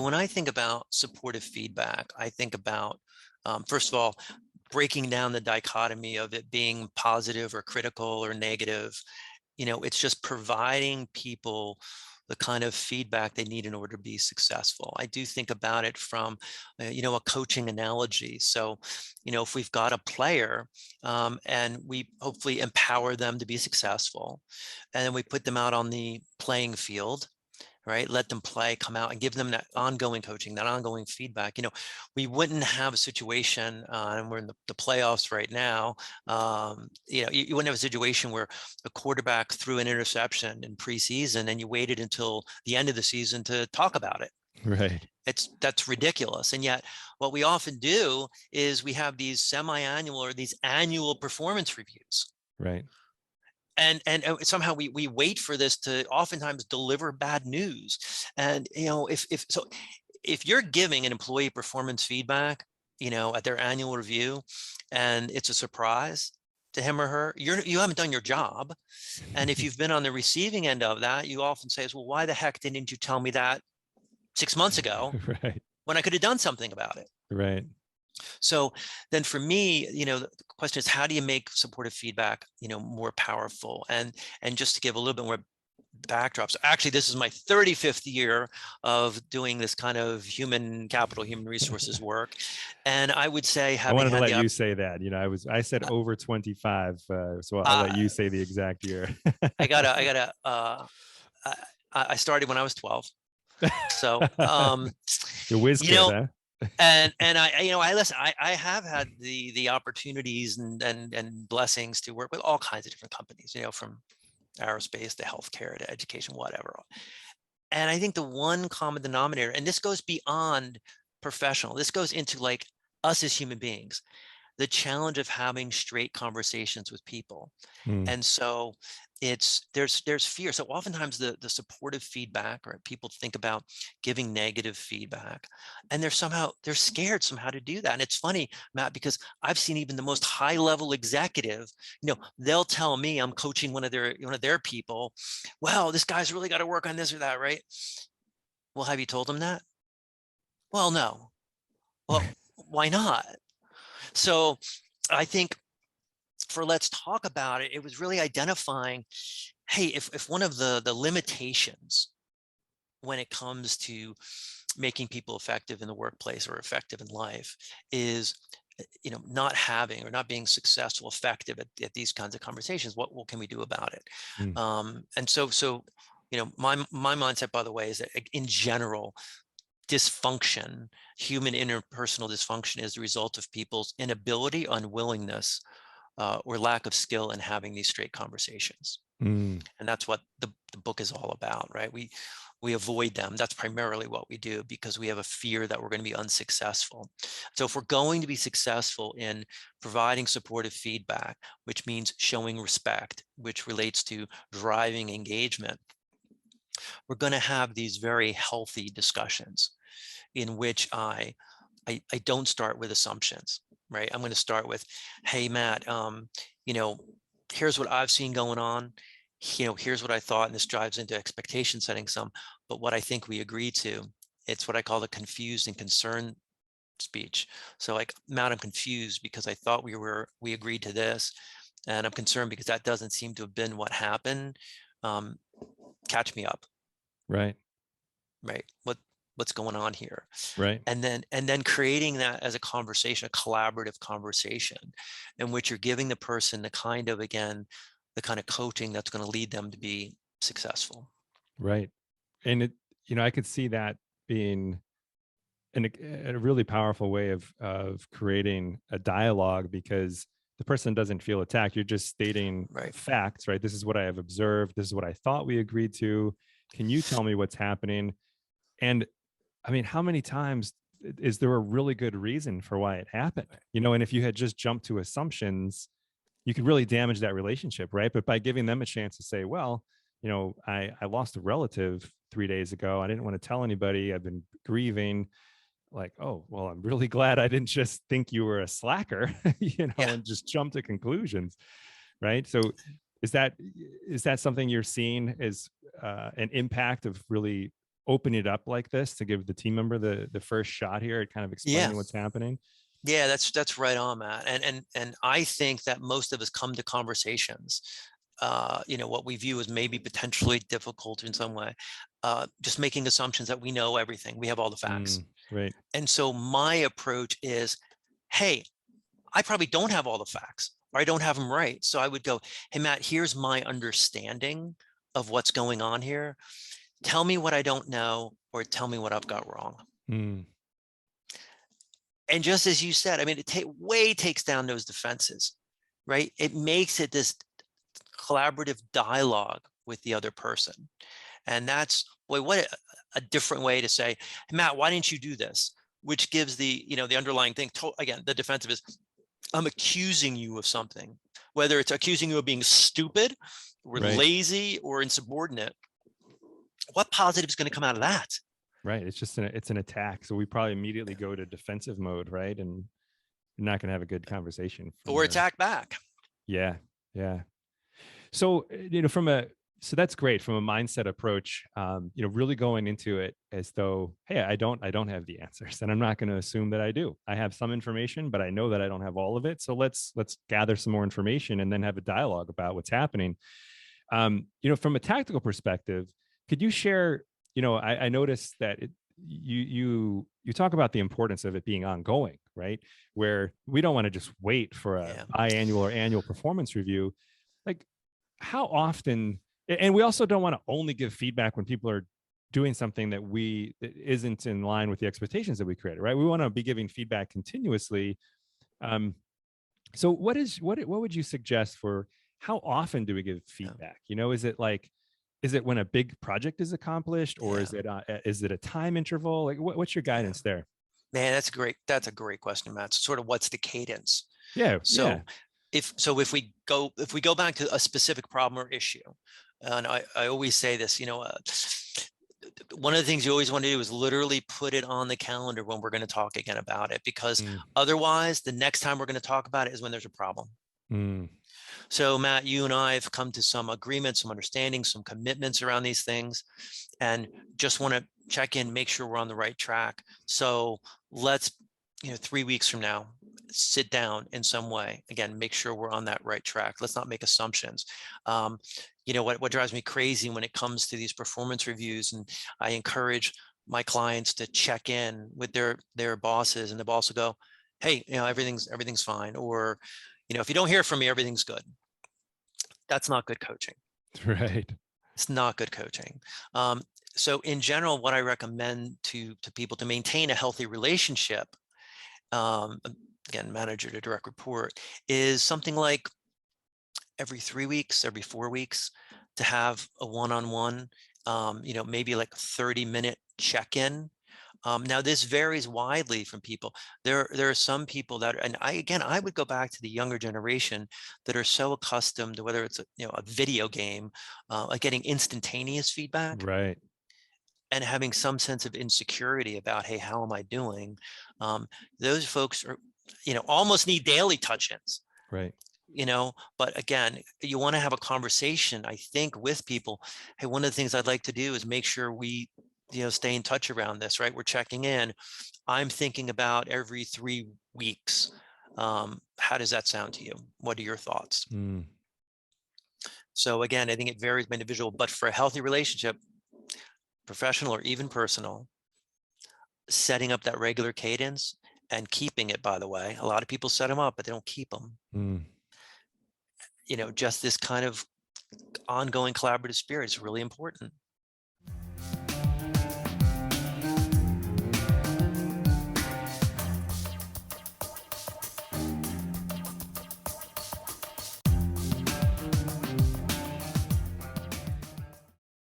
when I think about supportive feedback, I think about, first of all, breaking down the dichotomy of it being positive or critical or negative. It's just providing people the kind of feedback they need in order to be successful. I do think about it from, a coaching analogy. So, if we've got a player, and we hopefully empower them to be successful, and then we put them out on the playing field, right? Let them play, come out, and give them that ongoing coaching, that ongoing feedback. We wouldn't have a situation, and we're in the playoffs right now. You wouldn't have a situation where a quarterback threw an interception in preseason and you waited until the end of the season to talk about it. Right. That's ridiculous. And yet what we often do is we have these semi-annual or these annual performance reviews. Right. And somehow we wait for this to oftentimes deliver bad news. And if you're giving an employee performance feedback, at their annual review, and it's a surprise to him or her, you haven't done your job. And if you've been on the receiving end of that, you often say, well, why the heck didn't you tell me that 6 months ago, right, when I could have done something about it? right. So then for me, the question is, how do you make supportive feedback, more powerful? And just to give a little bit more backdrops, actually, this is my 35th year of doing this kind of human capital, human resources work. And I would say, I wanted to let you say that, I said over 25. So I'll let you say the exact year. I started when I was 12. So, your whiz kid, huh? and I listen, I have had the opportunities and blessings to work with all kinds of different companies, from aerospace to healthcare to education, whatever. And I think the one common denominator, and this goes beyond professional, this goes into like us as human beings, the challenge of having straight conversations with people. And so there's fear. So oftentimes the supportive feedback, or people think about giving negative feedback, and they're scared somehow to do that. And it's funny, Matt, because I've seen even the most high level executive, they'll tell me, I'm coaching one of their people, well, this guy's really got to work on this or that, right? Well, have you told them that? Well, no. Well, why not? So I think for Let's Talk About It, it was really identifying, hey, if one of the limitations when it comes to making people effective in the workplace or effective in life is, not having or not being successful, effective at these kinds of conversations, what can we do about it? And so my mindset, by the way, is that in general, dysfunction, human interpersonal dysfunction, is the result of people's inability, unwillingness, or lack of skill in having these straight conversations. And that's what the book is all about, right? We avoid them. That's primarily what we do, because we have a fear that we're going to be unsuccessful. So if we're going to be successful in providing supportive feedback, which means showing respect, which relates to driving engagement, we're going to have these very healthy discussions in which I don't start with assumptions, right? I'm going to start with, hey, Matt, here's what I've seen going on. Here's what I thought, and this drives into expectation setting some, but what I think we agree to, it's what I call the confused and concerned speech. So like, Matt, I'm confused because I thought we agreed to this, and I'm concerned because that doesn't seem to have been what happened. Catch me up. Right. What's going on here? Right. And then creating that as a conversation, a collaborative conversation, in which you're giving the person the kind of coaching that's going to lead them to be successful. Right. And I could see that being a really powerful way of creating a dialogue, because the person doesn't feel attacked. You're just stating facts, right? This is what I have observed. This is what I thought we agreed to. Can you tell me what's happening? And I mean, how many times is there a really good reason for why it happened? And if you had just jumped to assumptions, you could really damage that relationship, right? But by giving them a chance to say, well, I lost a relative 3 days ago. I didn't want to tell anybody. I've been grieving. Like, oh, well, I'm really glad I didn't just think you were a slacker, and just jump to conclusions, right? So is that something you're seeing as an impact of really open it up like this to give the team member the first shot here at kind of Yeah. explaining what's happening? Yeah, that's right on, Matt. And I think that most of us come to conversations, what we view as maybe potentially difficult in some way, just making assumptions that we know everything, we have all the facts. Right. And so my approach is, hey, I probably don't have all the facts, or I don't have them right. So I would go, hey, Matt, here's my understanding of what's going on here. Tell me what I don't know, or tell me what I've got wrong. Mm, And just as you said, I mean, it takes down those defenses, right? It makes it this collaborative dialogue with the other person. And that's, boy, what a different way to say, hey, Matt, why didn't you do this? Which gives the underlying thing, again, the defensive is, I'm accusing you of something, whether it's accusing you of being stupid or right. lazy or insubordinate. What positive is going to come out of that? Right. It's just it's an attack. So we probably immediately go to defensive mode, right? And you're not going to have a good conversation from Or there. attack back. Yeah. Yeah. So, so that's great from a mindset approach, really going into it as though, hey, I don't have the answers, and I'm not going to assume that I do. I have some information, but I know that I don't have all of it. So let's gather some more information and then have a dialogue about what's happening. From a tactical perspective, could you share, I noticed that you talk about the importance of it being ongoing, right? Where we don't want to just wait for a biannual or annual performance review. Like, how often, and we also don't want to only give feedback when people are doing something that isn't in line with the expectations that we created, right? We want to be giving feedback continuously. So what would you suggest for how often do we give feedback? Is it when a big project is accomplished, or is it a time interval? Like, what's your guidance there? Man, that's a great question, Matt. So sort of what's the cadence? Yeah. So if we go back to a specific problem or issue, and I always say this, one of the things you always want to do is literally put it on the calendar when we're going to talk again about it, because otherwise the next time we're going to talk about it is when there's a problem. So Matt, you and I have come to some agreements, some understanding, some commitments around these things, and just want to check in, make sure we're on the right track. So let's, 3 weeks from now, sit down in some way, again, make sure we're on that right track. Let's not make assumptions. What drives me crazy when it comes to these performance reviews, and I encourage my clients to check in with their bosses, and the boss will go, hey, everything's fine. Or, if you don't hear from me, everything's good. That's not good coaching. Right. It's not good coaching. So in general, what I recommend to people to maintain a healthy relationship, again, manager to direct report, is something like every 3 weeks, every 4 weeks, to have a one-on-one, maybe like a 30-minute check-in. Now this varies widely from people. There are some people that, and I would go back to the younger generation that are so accustomed to, whether it's a video game, like getting instantaneous feedback, Right. and having some sense of insecurity about, hey, how am I doing? Those folks are, almost need daily touch-ins. Right. But again, you want to have a conversation, I think, with people. Hey, one of the things I'd like to do is make sure we, stay in touch around this, right? We're checking in. I'm thinking about every 3 weeks. How does that sound to you? What are your thoughts? So again, I think it varies by individual, but for a healthy relationship, professional or even personal, setting up that regular cadence and keeping it, by the way, a lot of people set them up, but they don't keep them. Just this kind of ongoing collaborative spirit is really important.